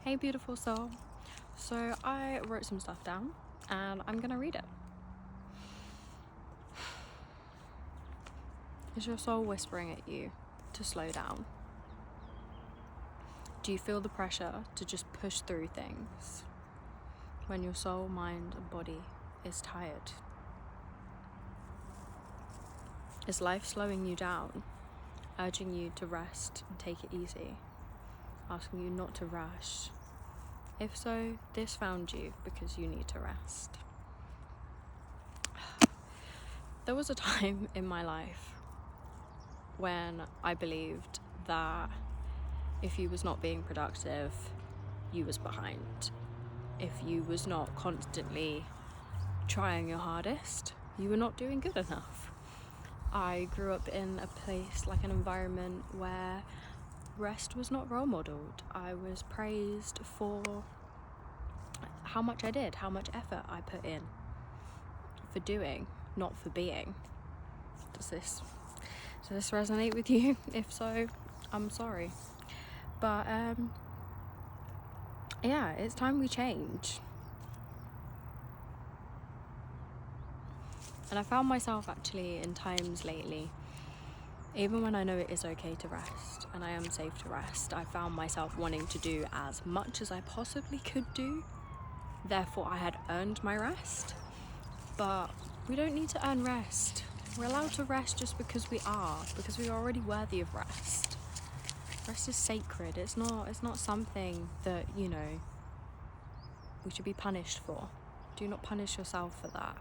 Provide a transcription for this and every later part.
Hey beautiful soul. So I wrote some stuff down and I'm gonna read it. Is your soul whispering at you to slow down? Do you feel the pressure to just push through things when your soul, mind and body is tired? Is life slowing you down, urging you to rest and take it easy, asking you not to rush? If so, this found you because you need to rest. There was a time in my life when I believed that if you was not being productive, you was behind. If you was not constantly trying your hardest, you were not doing good enough. I grew up in a place, like an environment where rest was not role modeled. I was praised for how much I did, how much effort I put in, for doing, not for being. Does this resonate with you? If so, I'm sorry. But yeah, it's time we change. And I found myself actually in times lately, even when I know it is okay to rest and I am safe to rest, I found myself wanting to do as much as I possibly could do. Therefore, I had earned my rest. But we don't need to earn rest. We're allowed to rest just because we are already worthy of rest. Rest is sacred. It's not something that, we should be punished for. Do not punish yourself for that.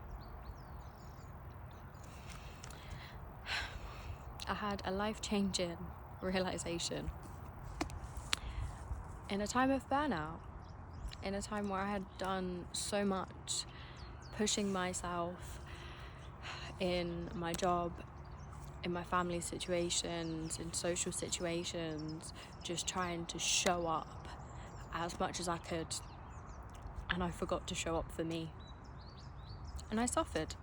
I had a life-changing realization in a time of burnout, in a time where I had done so much pushing myself in my job, in my family situations, in social situations, just trying to show up as much as I could, and I forgot to show up for me. And I suffered,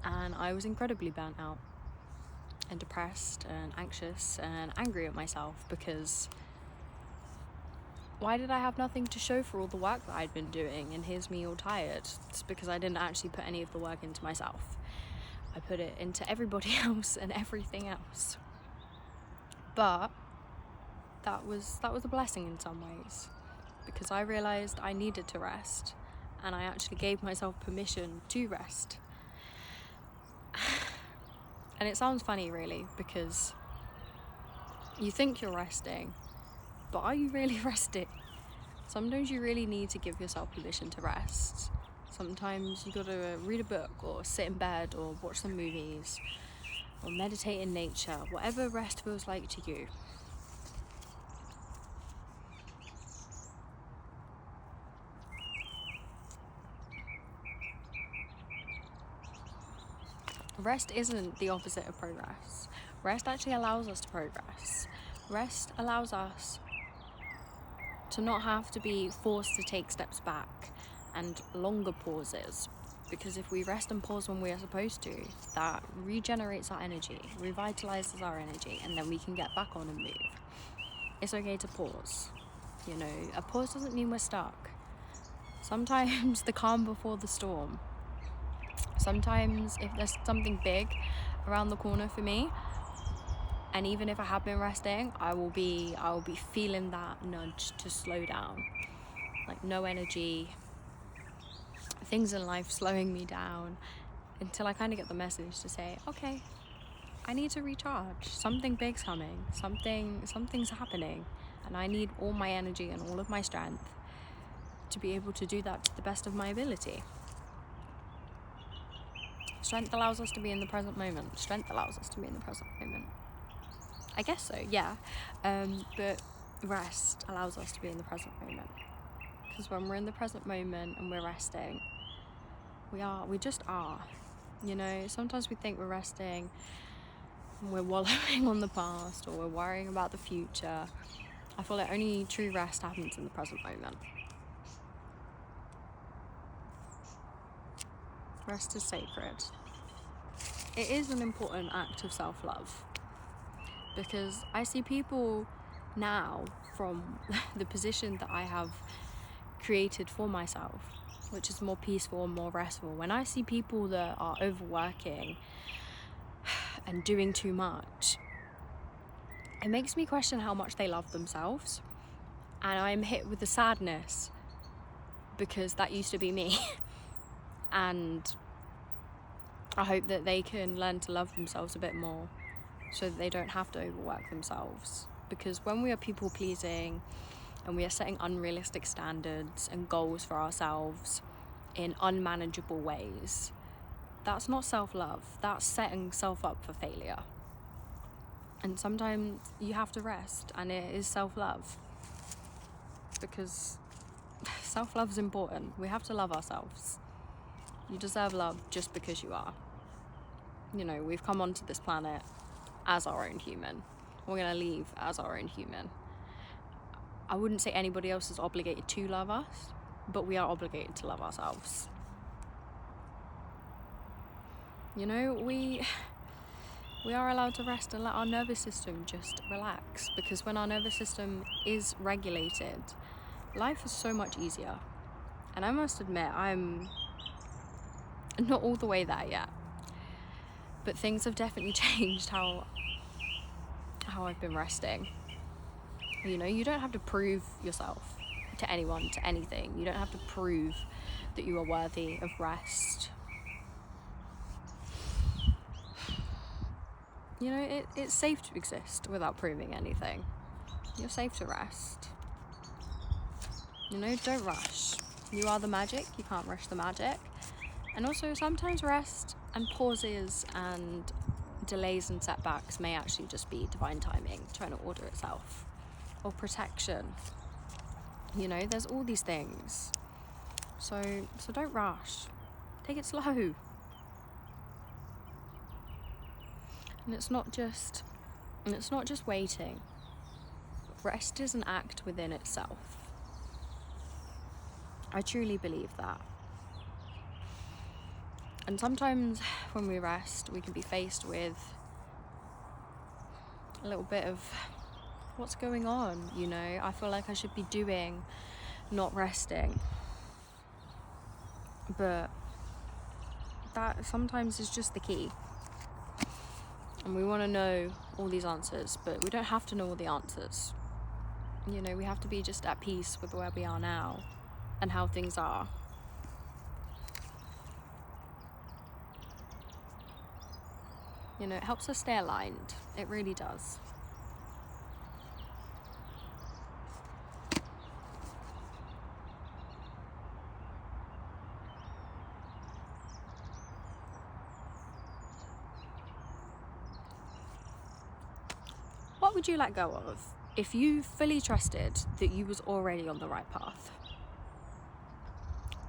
and I was incredibly burnt out and depressed and anxious and angry at myself because why did I have nothing to show for all the work that I'd been doing, and here's me all tired? It's because I didn't actually put any of the work into myself. I put it into everybody else and everything else. But that was a blessing in some ways, because I realized I needed to rest, and I actually gave myself permission to rest. And it sounds funny, really, because you think you're resting, but are you really resting? Sometimes you really need to give yourself permission to rest. Sometimes you gotta read a book or sit in bed or watch some movies or meditate in nature, whatever rest feels like to you. Rest isn't the opposite of progress. Rest actually allows us to progress. Rest allows us to not have to be forced to take steps back and longer pauses, because if we rest and pause when we are supposed to, that regenerates our energy, revitalizes our energy, and then we can get back on and move. It's okay to pause. A pause doesn't mean we're stuck. Sometimes the calm before the storm. Sometimes if there's something big around the corner for me, and even if I have been resting, I will be feeling that nudge to slow down. Like no energy, things in life slowing me down, until I kind of get the message to say, okay, I need to recharge. Something big's coming. Something's happening, and I need all my energy and all of my strength to be able to do that to the best of my ability. Strength allows us to be in the present moment. Strength allows us to be in the present moment. I guess so, yeah. But rest allows us to be in the present moment. Because when we're in the present moment and we're resting, we just are. Sometimes we think we're resting and we're wallowing on the past, or we're worrying about the future. I feel like only true rest happens in the present moment. Rest is sacred. It is an important act of self-love, because I see people now from the position that I have created for myself, which is more peaceful and more restful. When I see people that are overworking and doing too much, it makes me question how much they love themselves. And I'm hit with the sadness because that used to be me. And I hope that they can learn to love themselves a bit more so that they don't have to overwork themselves. Because when we are people pleasing and we are setting unrealistic standards and goals for ourselves in unmanageable ways, that's not self-love. That's setting self up for failure. And sometimes you have to rest, and it is self-love. Because self-love is important. We have to love ourselves. You deserve love just because you are. You know, we've come onto this planet as our own human. We're going to leave as our own human. I wouldn't say anybody else is obligated to love us, but we are obligated to love ourselves. You know, we are allowed to rest and let our nervous system just relax, because when our nervous system is regulated, life is so much easier. And I must admit, I'm not all the way there yet, but things have definitely changed how I've been resting. You know, you don't have to prove yourself to anyone, to anything. You don't have to prove that you are worthy of rest. You know, it's safe to exist without proving anything. You're safe to rest. You know, don't rush. You are the magic, you can't rush the magic. And also, sometimes rest and pauses and delays and setbacks may actually just be divine timing trying to order itself, or protection. You know, there's all these things. So don't rush. Take it slow. And it's not just waiting. Rest is an act within itself. I truly believe that. And sometimes when we rest, we can be faced with a little bit of what's going on, you know? I feel like I should be doing, not resting. But that sometimes is just the key. And we want to know all these answers, but we don't have to know all the answers. You know, we have to be just at peace with where we are now and how things are. You know, it helps us stay aligned. It really does. What would you let go of if you fully trusted that you was already on the right path?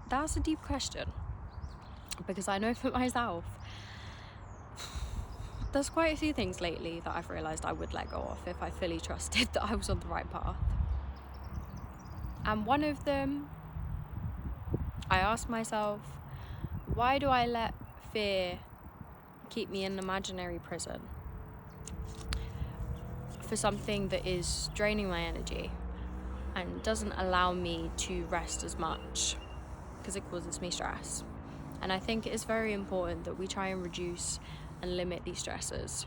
That's a deep question, because I know for myself, there's quite a few things lately that I've realised I would let go of if I fully trusted that I was on the right path. And one of them, I asked myself, why do I let fear keep me in an imaginary prison for something that is draining my energy and doesn't allow me to rest as much, because it causes me stress? And I think it is very important that we try and reduce and limit these stresses.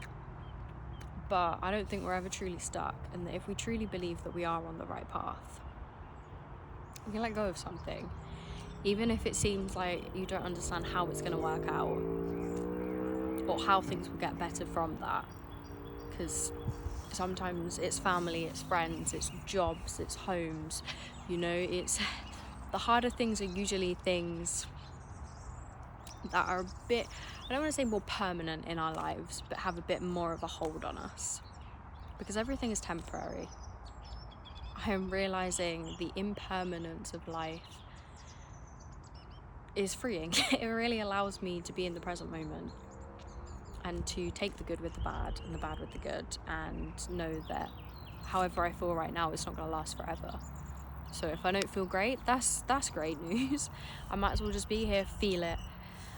But I don't think we're ever truly stuck, and that if we truly believe that we are on the right path, we can let go of something, even if it seems like you don't understand how it's going to work out or how things will get better from that. Because sometimes it's family, it's friends, it's jobs, it's homes, you know, it's the harder things are usually things that are a bit, I don't want to say more permanent in our lives, but have a bit more of a hold on us, because everything is temporary. I am realizing the impermanence of life is freeing. It really allows me to be in the present moment and to take the good with the bad and the bad with the good, and know that however I feel right now, it's not going to last forever. So if I don't feel great, that's great news. I might as well just be here, feel it,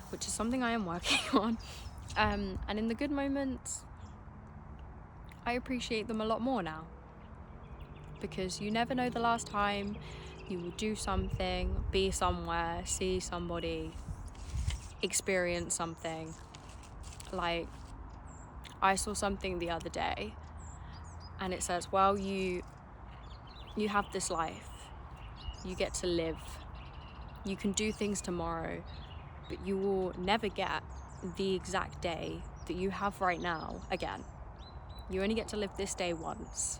which is something I am working on. And in the good moments, I appreciate them a lot more now. because you never know the last time you will do something, be somewhere, see somebody, experience something. Like, I saw something the other day and it says, well, you have this life, you get to live, you can do things tomorrow, but you will never get the exact day that you have right now again. You only get to live this day once.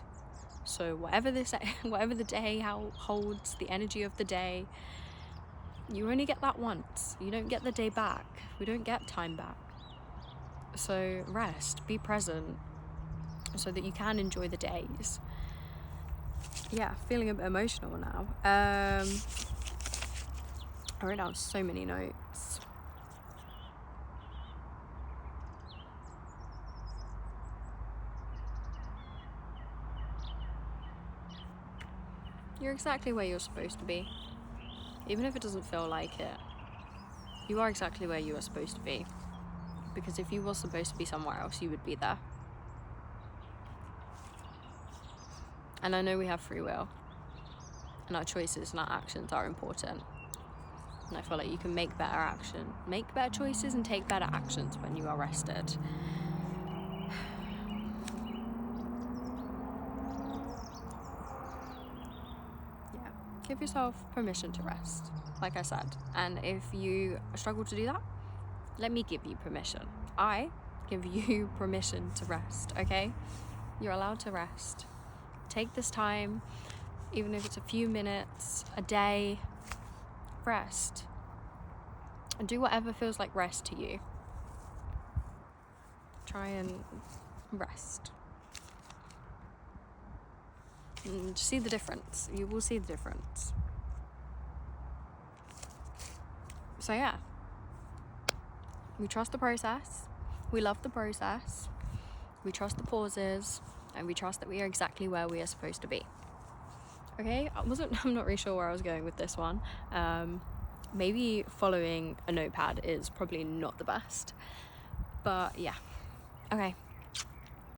So whatever the day holds, the energy of the day, you only get that once. You don't get the day back. We don't get time back. So rest, be present, so that you can enjoy the days. Yeah, feeling a bit emotional now. I wrote down so many notes. You're exactly where you're supposed to be. Even if it doesn't feel like it, you are exactly where you are supposed to be. Because if you were supposed to be somewhere else, you would be there. And I know we have free will, and our choices and our actions are important. And I feel like you can make better choices and take better actions when you are rested. Yeah, give yourself permission to rest, like I said. And if you struggle to do that, let me give you permission. I give you permission to rest, okay? You're allowed to rest. Take this time, even if it's a few minutes, a day, rest. And do whatever feels like rest to you. Try and rest. And see the difference. You will see the difference. So yeah. We trust the process. We love the process. We trust the pauses. And we trust that we are exactly where we are supposed to be. Okay, I'm not really sure where I was going with this one. Maybe following a notepad is probably not the best. But yeah. Okay,